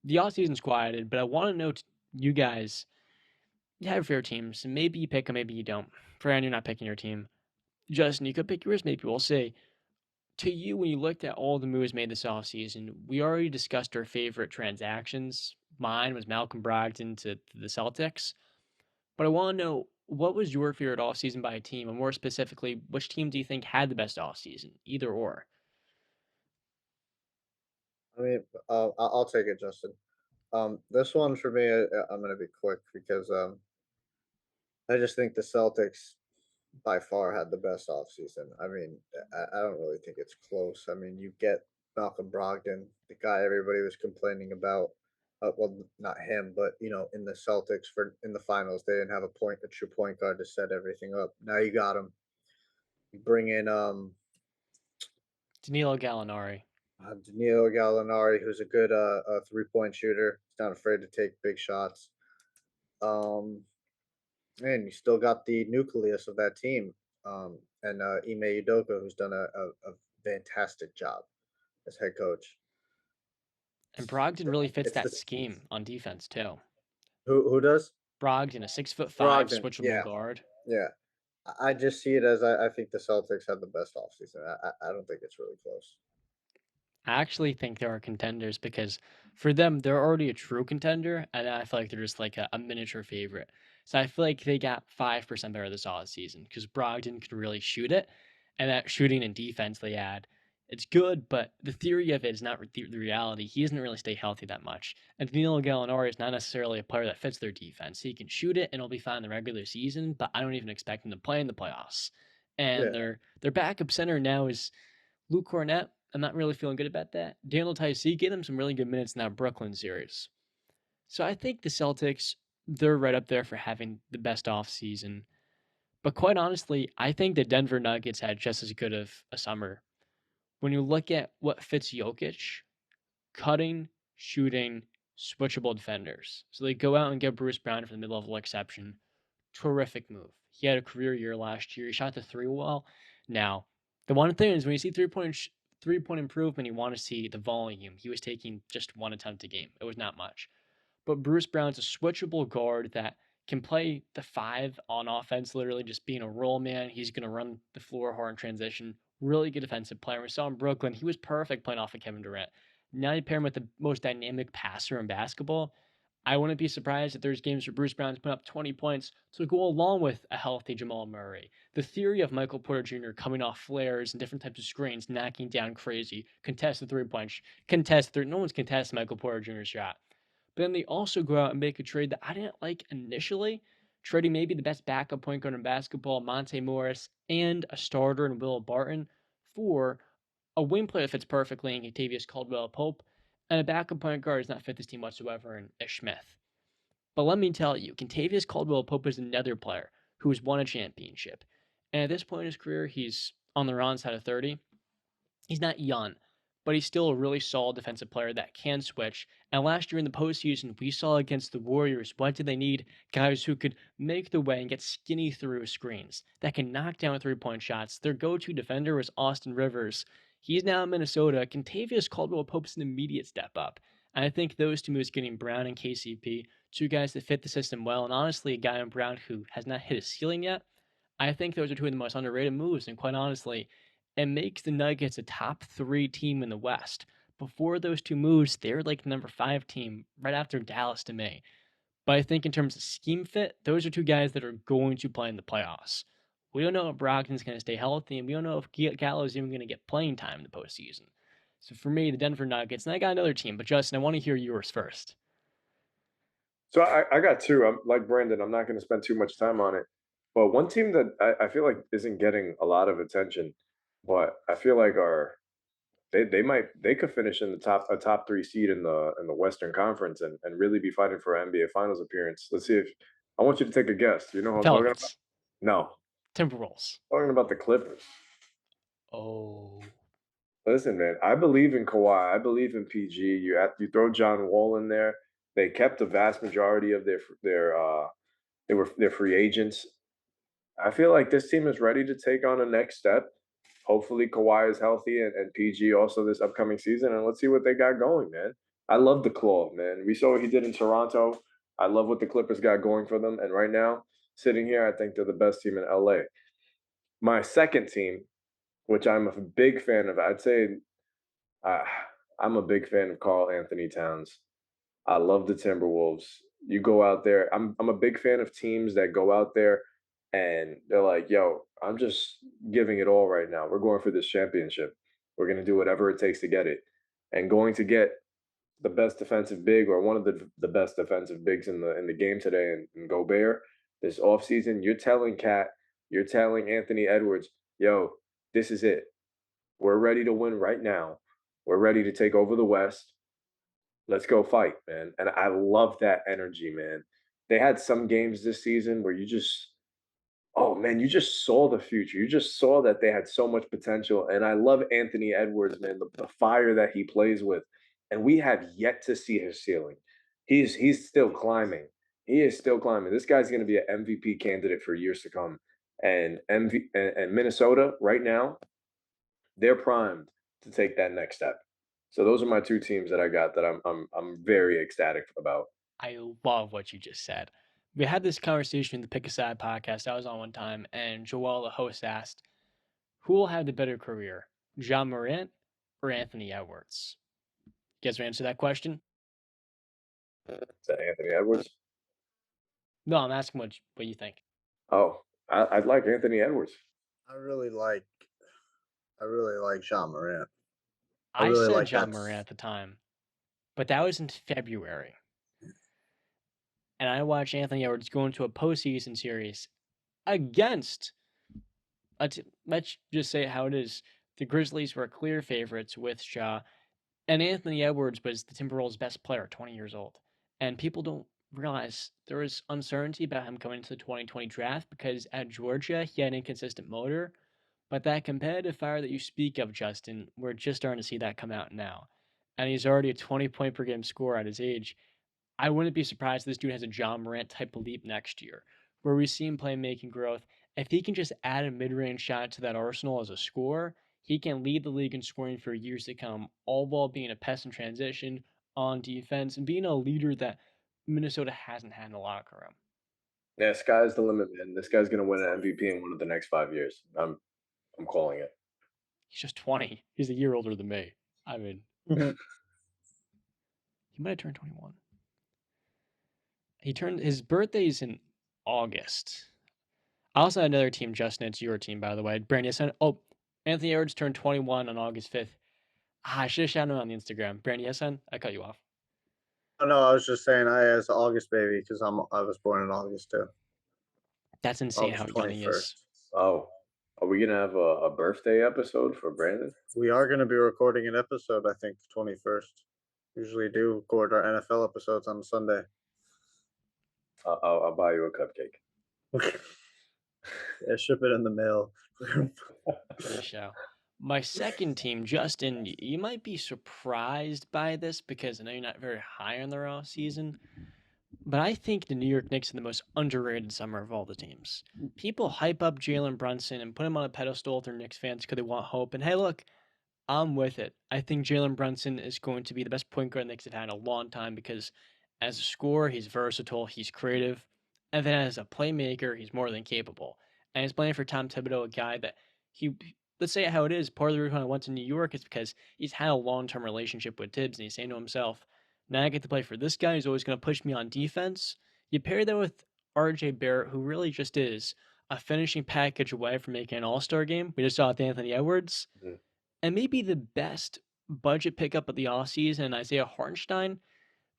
the offseason's quieted, but I want to know you guys, you have your teams, and maybe you pick them, maybe you don't. Fran, you're not picking your team. Justin, you could pick yours, maybe we'll see. To you, when you looked at all the moves made this offseason, we already discussed our favorite transactions. Mine was Malcolm Brogdon to the Celtics. But I want to know, what was your favorite offseason by a team? And more specifically, which team do you think had the best offseason? Either or. I mean, I'll take it, Justin. This one for me, I'm gonna be quick because I just think the Celtics by far had the best offseason. I mean, I don't really think it's close. I mean, you get Malcolm Brogdon, the guy everybody was complaining about. Well, not him, but in the Celtics for in the finals, they didn't have a true point guard to set everything up. Now you got him. You bring in Danilo Gallinari. Danilo Gallinari, who's a good 3-point shooter. He's not afraid to take big shots. Um, and you still got the nucleus of that team, and Ime Udoka, who's done a fantastic job as head coach. And Brogdon really fits It's that this scheme on defense, too. who does Brogdon, a 6'5" Brogdon? switchable Yeah, guard. yeah. I just see it as I think the Celtics had the best offseason. I don't think it's really close. I actually think there are contenders because for them, they're already a true contender, and I feel like they're just like a miniature favorite. So I feel like they got 5% better this off season because Brogdon could really shoot it, and that shooting and defense they add, it's good, but the theory of it is not the reality. He doesn't really stay healthy that much. And Danilo Gallinari is not necessarily a player that fits their defense. He can shoot it and it'll be fine in the regular season, but I don't even expect him to play in the playoffs. And Yeah, their backup center now is Luke Cornett. I'm not really feeling good about that. Daniel Tyson gave them some really good minutes in that Brooklyn series. So I think the Celtics, they're right up there for having the best offseason. But quite honestly, I think the Denver Nuggets had just as good of a summer. When you look at what fits Jokic, cutting, shooting, switchable defenders. So they go out and get Bruce Brown for the mid-level exception. Terrific move. He had a career year last year. He shot the three well. Now, the one thing is when you see 3-point improvement, you want to see the volume. He was taking just one attempt a game. It was not much. But Bruce Brown's a switchable guard that can play the five on offense, literally just being a roll man. He's going to run the floor hard in transition. Really good defensive player. We saw in Brooklyn, he was perfect playing off of Kevin Durant. Now you pair him with the most dynamic passer in basketball. I wouldn't be surprised if there's games where Bruce Brown's put up 20 points to go along with a healthy Jamal Murray. The theory of Michael Porter Jr. coming off flares and different types of screens, knocking down crazy, contested 3 point, no one's contested Michael Porter Jr.'s shot. But then they also go out and make a trade that I didn't like initially, trading maybe the best backup point guard in basketball, Monte Morris, and a starter in Will Barton for a wing player that fits perfectly in Octavius Caldwell Pope, and a backup point guard does not fit this team whatsoever in Ish Smith. But let me tell you, Contavious Caldwell Pope is another player who has won a championship. And at this point in his career, he's on the wrong side of 30. He's not young, but he's still a really solid defensive player that can switch. And last year in the postseason, we saw against the Warriors, what did they need? Guys who could make the way and get skinny through screens, that can knock down 3-point shots. Their go-to defender was Austin Rivers. He's now in Minnesota. Contavious Caldwell Pope's an immediate step up. And I think those two moves, getting Brown and KCP, two guys that fit the system well, and honestly, a guy in Brown who has not hit his ceiling yet, I think those are two of the most underrated moves. And quite honestly, it makes the Nuggets a top three team in the West. Before those two moves, they're like the number five team right after Dallas to me. But I think in terms of scheme fit, those are two guys that are going to play in the playoffs. We don't know if Brogdon's going to stay healthy, and we don't know if Gallo's even going to get playing time in the postseason. So for me, the Denver Nuggets, and I got another team, but Justin, I want to hear yours first. So I got two. I'm like Brandon. I'm not going to spend too much time on it. But one team that I feel like isn't getting a lot of attention, but I feel like are they could finish in the top three seed in the Western Conference and really be fighting for an NBA Finals appearance. Let's see if I want you to take a guess. You know who I'm talking about? Pelicans, No, Timberwolves. I'm talking about the Clippers. Oh, Listen, man, I believe in Kawhi. I believe in PG. You throw John Wall in there. They kept the vast majority of their free agents. I feel like this team is ready to take on a next step. Hopefully, Kawhi is healthy and PG also this upcoming season, and let's see what they got going, man. I love the claw, man. We saw what he did in Toronto. I love what the Clippers got going for them. And right now, sitting here, I think they're the best team in LA. My second team, which I'm a big fan of, I'd say uh, I'm a big fan of Carl Anthony Towns. I love the Timberwolves. You go out there. I'm a big fan of teams that go out there and they're like, "Yo, I'm just giving it all right now. We're going for this championship. We're going to do whatever it takes to get it." And going to get the best defensive big or one of the best defensive bigs in the game today and Gobert this offseason, you're telling Cat, you're telling Anthony Edwards, "Yo, this is it. We're ready to win right now. We're ready to take over the West. Let's go fight, man." And I love that energy, man. They had some games this season where you just, oh man, you just saw the future. You just saw that they had so much potential. And I love Anthony Edwards, man, the fire that he plays with. And we have yet to see his ceiling. He's still climbing. He is still climbing. This guy's going to be an MVP candidate for years to come. And and Minnesota right now, they're primed to take that next step. So those are my two teams that I got that I'm very ecstatic about. I love what you just said. We had this conversation in the Pick a Side podcast I was on one time, and Joel, the host, asked, who will have the better career, John Morant or Anthony Edwards? You guys want to answer that question? Is that Anthony Edwards? No, I'm asking what you think. Oh, I'd like Anthony Edwards. I really like I really like John Morant. I I really said like John that. Morant at the time, but that was in February. And I watched Anthony Edwards go into a postseason series against, let's just say it how it is. The Grizzlies were clear favorites with Ja, and Anthony Edwards was the Timberwolves' best player, 20 years old. And people don't realize there was uncertainty about him coming into the 2020 draft because at Georgia, he had an inconsistent motor. But that competitive fire that you speak of, Justin, we're just starting to see that come out now. And he's already a 20-point per game scorer at his age. I wouldn't be surprised if this dude has a John Morant type of leap next year, where we see him playmaking growth. If he can just add a mid-range shot to that arsenal as a scorer, he can lead the league in scoring for years to come, all while being a pest in transition, on defense, and being a leader that Minnesota hasn't had in the locker room. Yeah, sky's the limit, man. This guy's gonna win an MVP in one of the next 5 years. I'm calling it. He's just 20. He's a year older than me. I mean, he might have turned 21. His birthday's in August. I also had another team, Justin. It's your team, by the way. Brandon, Anthony Edwards turned 21 on August 5th. I should have shouted him on the Instagram. Brandon, I cut you off. Oh no, I was just saying I as August baby because I was born in August too. That's insane how August young he is. 21st. Oh, are we gonna have a birthday episode for Brandon? We are going to be recording an episode. I think 21st. Usually do record our NFL episodes on Sunday. I'll buy you a cupcake. Yeah, ship it in the mail. For the show. My second team, Justin, you might be surprised by this because I know you're not very high on their off season, but I think the New York Knicks are the most underrated summer of all the teams. People hype up Jalen Brunson and put him on a pedestal with their Knicks fans because they want hope. And hey, look, I'm with it. I think Jalen Brunson is going to be the best point guard the Knicks have had in a long time because as a scorer, he's versatile, he's creative, and then as a playmaker, he's more than capable. And he's playing for Tom Thibodeau, a guy that he, let's say it how it is, part of the reason I went to New York is because he's had a long-term relationship with Tibbs, and he's saying to himself, now I get to play for this guy who's always going to push me on defense. You pair that with RJ Barrett, who really just is a finishing package away from making an all-star game. We just saw it with Anthony Edwards. Mhm. And maybe the best budget pickup of the offseason, and Isaiah Hartenstein,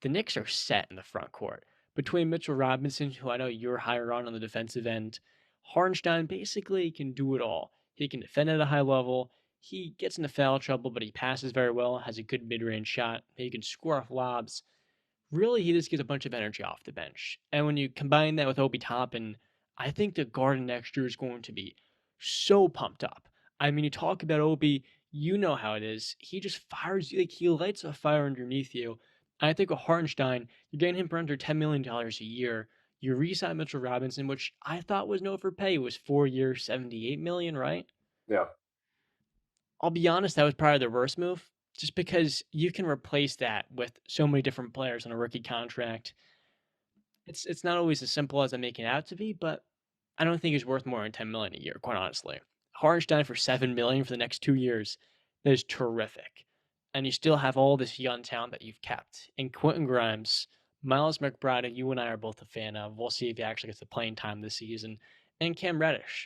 the Knicks are set in the front court. Between Mitchell Robinson, who I know you're higher on the defensive end, Hartenstein basically can do it all. He can defend at a high level. He gets into foul trouble, but he passes very well, has a good mid-range shot. He can score off lobs. Really, he just gets a bunch of energy off the bench. And when you combine that with Obi Toppin, I think the Garden next year is going to be so pumped up. I mean, you talk about Obi, you know how it is. He just fires you, like he lights a fire underneath you. And I think with Hartenstein, you're getting him for under $10 million a year. You re-sign Mitchell Robinson, which I thought was no overpay. It was 4 years, $78 million, right? Yeah. I'll be honest, that was probably the worst move just because you can replace that with so many different players on a rookie contract. It's not always as simple as I'm making it out to be, but I don't think he's worth more than 10 million a year, quite honestly. Hardenstein for 7 million for the next 2 years, that is terrific. And you still have all this young talent that you've kept. And Quentin Grimes, Miles McBride, you and I are both a fan of. We'll see if he actually gets the playing time this season. And Cam Reddish.